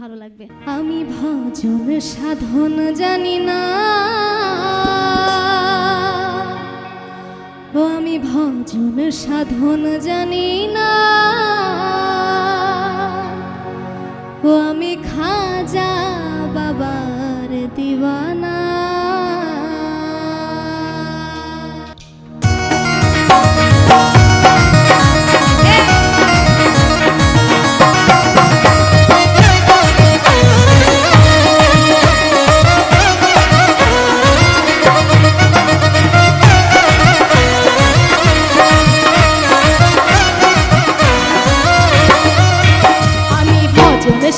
ভালো লাগবে। আমি ভজন সাধন জানি না, ও আমি ভজন সাধন জানি না, ও আমি খাজা বাবার দিওয়ানা।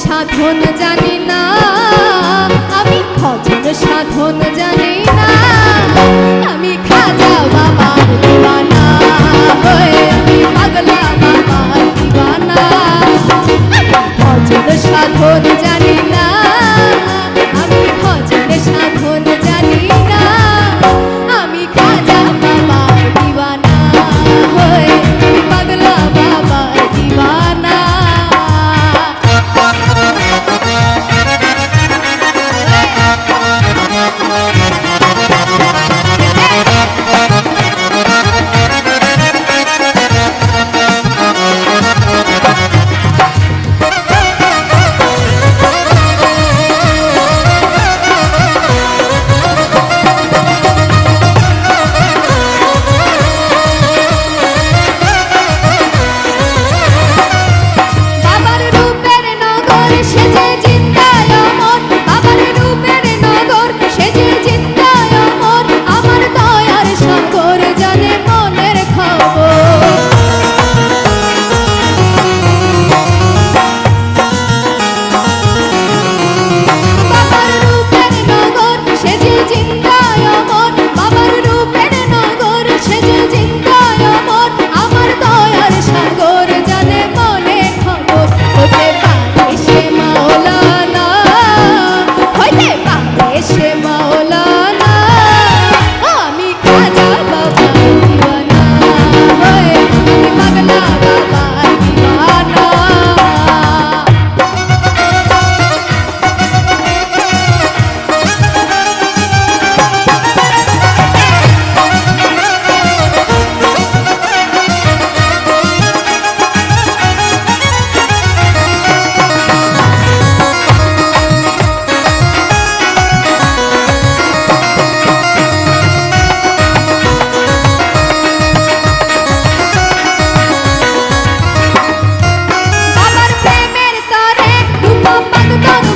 সাধন জানি না, আমি ভজন সাধন জানি না, আমি খাজা বাবার দিওয়ানা, আমি পাগলা বাবার দিওয়ানা। ভজন সাধন জানি না, আমি ভজন সাধন জানি না, আমি খাজা বাবার দিওয়ানা, আমি পাগলা বাবার দিওয়ানা। বাবার প্রেমের তরে রূপ পাগল